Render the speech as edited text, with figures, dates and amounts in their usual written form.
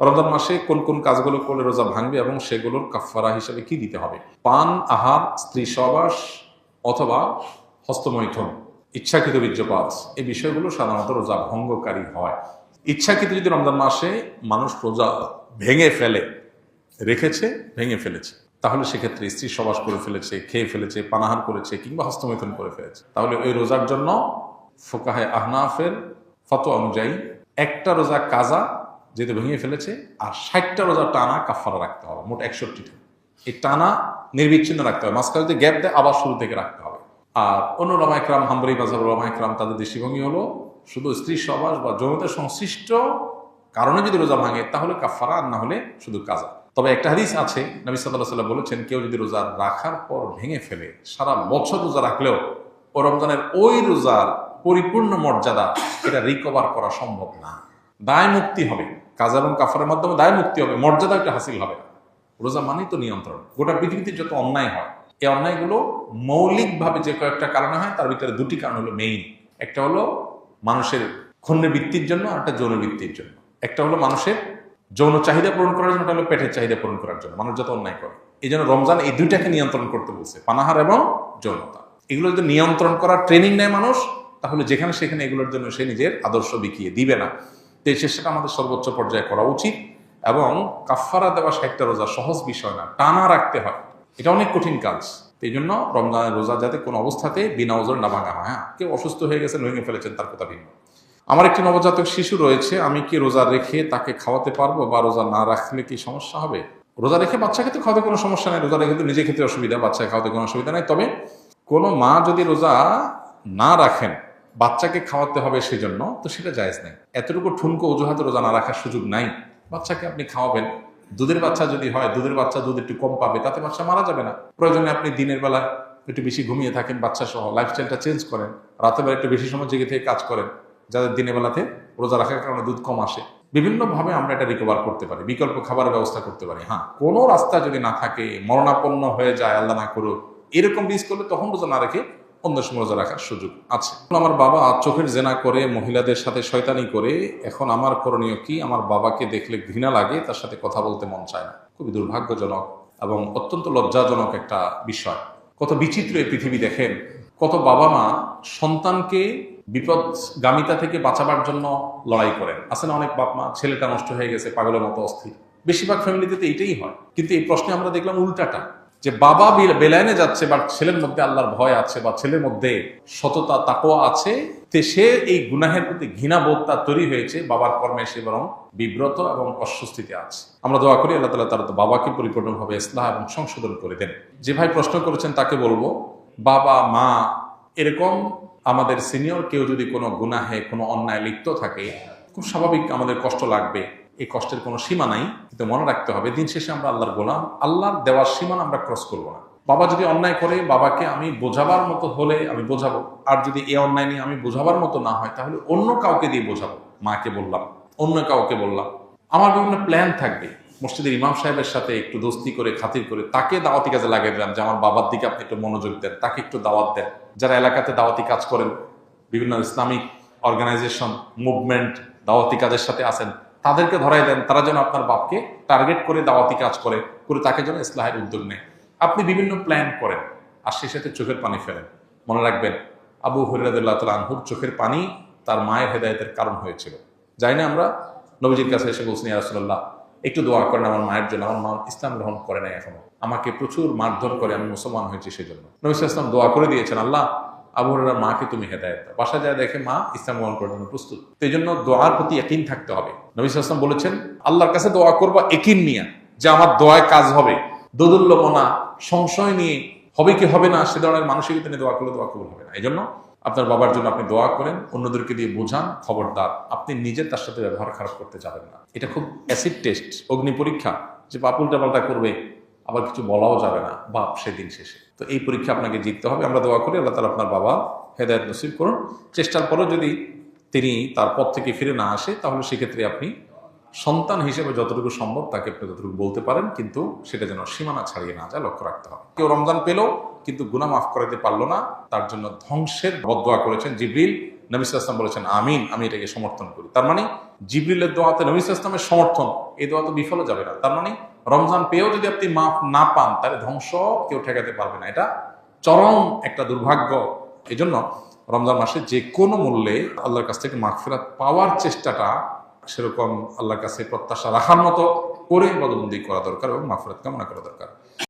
রমজান মাসে কোন কোন কাজগুলো করলে রোজা ভাঙবে এবং সেগুলোর কাফফারা হিসেবে কি দিতে হবে? পান, আহার, স্ত্রী সহবাস অথবা হস্তমৈথুন, ইচ্ছাকৃত বীর্যপাত, এই বিষয়গুলো সাধারণত রোজা ভঙ্গকারী হয়। ইচ্ছাকৃত যদি রমজান মাসে মানুষ রোজা ভেঙে ফেলে, রেখেছে ভেঙে ফেলেছে, তাহলে সেক্ষেত্রে স্ত্রী সহবাস করে ফেলেছে, খেয়ে ফেলেছে, পানাহার করেছে কিংবা হস্তমৈথুন করে ফেলেছে, তাহলে ওই রোজার জন্য ফুকাহে আহনাফের ফতোয়া অনুযায়ী একটা রোজা কাজা যেহেতু ভেঙে ফেলেছে, আর 60টা রোজা টানা কাফারা রাখতে হবে, মোট 61টা। এই টানা নির্বিচ্ছিন্ন রাখতে হবে, মাঝখানে যদি গ্যাপ দেয় আবার শুরু থেকে রাখতে হবে। আর অন্য ওলামা ইকরাম, হাম্বলি মাযহাবের ওলামা ইকরাম, তাদের দৃষ্টিভঙ্গি হলো শুধু স্ত্রী সহবাস বা যৌনতার সংশ্লিষ্ট কারণে যদি রোজা ভাঙে তাহলে কাফারা, আর না হলে শুধু কাজা। তবে একটা হাদিস আছে, নবী সাল্লাল্লাহু আলাইহি ওয়াসাল্লাম বলেছেন, কেউ যদি রোজা রাখার পর ভেঙে ফেলে, সারা বছর রোজা রাখলেও ও রমজানের ওই রোজার পরিপূর্ণ মর্যাদা এটা রিকভার করা সম্ভব না। দায় মুক্তি হবে, কাজা এবং কাফারের মাধ্যমে দায় মুক্তি হবে, মর্যাদা একটা হাসিল হবে না। রোজা মানেই তো নিয়ন্ত্রণ। গোটা পৃথিবীতে যত অন্যায় হয়, এই অন্যায়গুলো মৌলিকভাবে যে কয়েকটা কারণে হয়, তার ভিতরে দুটি কারণ হলো মেইন। একটা হলো মানুষের ক্ষুণ্ণ বৃত্তির জন্য, আর একটা যৌন বৃত্তির জন্য। একটা হলো মানুষের যৌন চাহিদা পূরণ করার জন্য, একটা হলো পেটের চাহিদা পূরণ করার জন্য মানুষ যত অন্যায় করে। এই জন্য রমজান এই দুইটাকে নিয়ন্ত্রণ করতে বলছে, পানাহার এবং যৌনতা। এগুলো যদি নিয়ন্ত্রণ করার ট্রেনিং নেয় মানুষ, তাহলে যেখানে সেখানে এগুলোর জন্য সে নিজের আদর্শ বিকিয়ে দিবে না। তো এই চেষ্টাটা আমাদের সর্বোচ্চ পর্যায়ে করা উচিত। এবং কাফফারা দেওয়া 60টা রোজা সহজ বিষয় না, টানা রাখতে হয়, এটা অনেক কঠিন কাজ। এই জন্য রমজানের রোজা যাতে কোনো অবস্থাতে বিনা ওজর না ভাঙা হয়। হ্যাঁ, কেউ অসুস্থ হয়ে গেছেন, ভেঙে ফেলেছেন, তার কথা ভিন্ন। আমার একটি নবজাতক শিশু রয়েছে, আমি কি রোজা রেখে তাকে খাওয়াতে পারবো, বা রোজা না রাখলে কি সমস্যা হবে? রোজা রেখে বাচ্চাকে তো খাওয়াতে কোনো সমস্যা নেই, রোজা রেখে তো নিজের ক্ষেত্রে অসুবিধা, বাচ্চাকে খাওয়াতে কোনো অসুবিধা নেই। তবে কোনো মা যদি রোজা না রাখেন, বাচ্চাকে খাওয়াতে হবে সেজন্য, তো সেটা জায়েজ নেই। এতটুকু ঠুনকো অজুহাতে রোজা না রাখার সুযোগ নাই। বাচ্চাকে আপনি খাওয়াবেন, দুধের বাচ্চা যদি হয়, দুধের বাচ্চা দুধ একটু কম পাবে, তাতে বাচ্চা মারা যাবে না। প্রয়োজনে আপনি দিনের বেলা একটু বেশি ঘুমিয়ে থাকেন বাচ্চা সহ, লাইফস্টাইলটা চেঞ্জ করেন, রাতের বেলা একটু বেশি সময় জেগে থেকে কাজ করেন, যাদের দিনের বেলাতে রোজা রাখার কারণে দুধ কম আসে। বিভিন্নভাবে আমরা এটা রিকভার করতে পারি, বিকল্প খাবারের ব্যবস্থা করতে পারি। হ্যাঁ, কোনো রাস্তা যদি না থাকে, মরণাপন্ন হয়ে যায়, আল্লাহ না করুক, এরকম রিস্ক করলে তখন রোজা না রেখে অন্য সময় রোজা রাখার সুযোগ আছে। আমার বাবা চোখের জেনা করে, মহিলাদের সাথে শয়তানি করে, এখন আমার করণীয় কি? আমার বাবাকে দেখলে ঘৃণা লাগে, তার সাথে কথা বলতে মন চায় না। খুবই দুর্ভাগ্যজনক এবং অত্যন্ত লজ্জাজনক একটা বিষয়। কত বিচিত্র এই পৃথিবী দেখেন, কত বাবা মা সন্তানকে বিপদগামিতা থেকে বাঁচাবার জন্য লড়াই করেন। আছে না অনেক বাপ মা, ছেলেটা নষ্ট হয়ে গেছে, পাগলের মতো অস্থির। বেশিরভাগ ফ্যামিলিতে তো এইটাই হয়। কিন্তু এই প্রশ্নে আমরা দেখলাম উল্টাটা, যে বাবা বেলাইনে যাচ্ছে, বা ছেলের মধ্যে আল্লাহর ভয় আছে, বা ছেলের মধ্যে সততা তাকওয়া আছে, তে সে এই গুনাহের প্রতি ঘৃণাবোধ তার তৈরি হয়েছে, বাবার কর্মে সে বরং বিব্রত এবং অস্বস্তিতে আছে। আমরা দোয়া করি আল্লাহ তাআলা তার বাবাকে পরিপূর্ণভাবে ইসলাহ এবং সংশোধন করে দেন। যে ভাই প্রশ্ন করেছেন তাকে বলবো, বাবা মা এরকম আমাদের সিনিয়র কেউ যদি কোনো গুনাহে, কোনো অন্যায় লিপ্ত থাকে, খুব স্বাভাবিক আমাদের কষ্ট লাগবে। এই কষ্টের কোনো সীমা নাই, কিন্তু মনে রাখতে হবে দিন শেষে আমরা আল্লাহর গোলাম, আল্লাহর দেওয়ার সীমানা আমরা ক্রস করবো না। বাবা যদি অন্যায় করে, বাবাকে আমি বোঝাবার মতো হলে আমি বোঝাবো, আর যদি এই অন্যায় নিয়ে আমি বোঝাবার মতো না হয়, তাহলে অন্য কাউকে দিয়ে বোঝাবো। মাকে বললাম, অন্য কাউকে বললাম। আমার বিভিন্ন প্ল্যান থাকবে, মসজিদের ইমাম সাহেবের সাথে একটু দোস্তি করে, খাতির করে তাকে দাওয়াতি কাজে লাগিয়ে দিলাম, যে আমার বাবার দিকে আপনি একটু মনোযোগ দেন, তাকে একটু দাওয়াত দেন। যারা এলাকাতে দাওয়াতি কাজ করেন, বিভিন্ন ইসলামিক অর্গানাইজেশন, মুভমেন্ট, দাওয়াতি কাজের সাথে আছেন, তাদেরকে ধরাই দেন, তারা যেন আপনার বাপকে টার্গেট করে দাওয়াতি কাজ করে তাকে যেন ইসলাহের উদ্যোগ নেয়। আপনি বিভিন্ন প্ল্যান করেন, আর সেই সাথে চোখের পানি ফেলেন। মনে রাখবেন, আবু হুরায়রা রাদিয়াল্লাহু তাআলা আনহুর চোখের পানি তার মায়ের হেদায়েতের কারণ হয়েছিল। যাই না আমরা নবীজির কাছে এসে বলছি, ইয়া রাসূলুল্লাহ একটু দোয়া করেন আমার মায়ের জন্য, আমার মা ইসলাম গ্রহণ করে নাই এখনো, আমাকে প্রচুর মারধর করে, আমি মুসলমান হয়েছি সেজন্য। নবী সাল্লাল্লাহু আলাইহি ওয়াসাল্লাম দোয়া করে দিয়েছেন, আল্লাহ আবু হুরায়রার মাকে তুমি হেদায়েত দাও। বাসা যায় দেখে মা ইসলাম গ্রহণ করার জন্য প্রস্তুত। তো এই জন্য দোয়ার প্রতি ইয়াকিন থাকতে হবে। নবী সাল্লাল্লাহু আলাইহি ওয়াসাল্লাম বলেছেন, আল্লাহর কাছে দোয়া করবা ইয়াকিন নিয়ে, যে আমার দোয়ায় কাজ হবে। দোদুল্যমনা, সংশয় নিয়ে হবে কি হবে না সে ধরনের মানসিকতা নিয়ে দোয়া করলে দোয়া কবুল হবে না। এই জন্য আপনার বাবার জন্য আপনি দোয়া করেন, অন্যদেরকে দিয়ে বোঝান, খবরদার আপনি নিজে তার সাথে ব্যবহার খারাপ করতে যাবেন না। এটা খুব অ্যাসিড টেস্ট, অগ্নি পরীক্ষা, যে বাপ উল্টাপাল্টা করবে, আবার কিছু বলাও যাবে না বাপ সেদিন শেষে। তো এই পরীক্ষা আপনাকে জিততে হবে। আমরা দোয়া করি আল্লাহ তাআলা আপনার বাবা হেদায়েত নসিব করুন। চেষ্টার পরেও যদি তিনি তার পথ থেকে ফিরে না আসে, তাহলে সেক্ষেত্রে আপনি সন্তান হিসেবে যতটুকু সম্ভব তাকে আপনি ততটুকু বলতে পারেন, কিন্তু সেটা যেন সীমানা ছাড়িয়ে না যায়, লক্ষ্য রাখতে হবে। কেউ রমজান পেল কিন্তু গুনাহ মাফ করাতে পারলো না, তার জন্য ধ্বংসের বদদোয়া করেছেন জিবরিল, নবী সাল্লাল্লাহু আলাইহি ওয়াসাল্লাম বলেছেন আমিন, আমি এটাকে সমর্থন করি। তার মানে জিবরিলের দোয়াতে নবী সাল্লাল্লাহু আলাইহি ওয়াসাল্লামের সমর্থন, এই দোয়া তো বিফলে যাবে না। তার মানে রমজান পেয়েও যদি আপনি মাফ না পান, তাহলে ধ্বংস কেউ ঠেকাতে পারবে না, এটা চরম একটা দুর্ভাগ্য। এই জন্য রমজান মাসে যে কোনো মূল্যে আল্লাহর কাছ থেকে মাগফিরাত পাওয়ার চেষ্টাটা সেরকম আল্লাহর কাছে প্রত্যাশা রাখার মতো করে ইবাদতবন্দি করা দরকার এবং মাগফিরাত কামনা করা দরকার।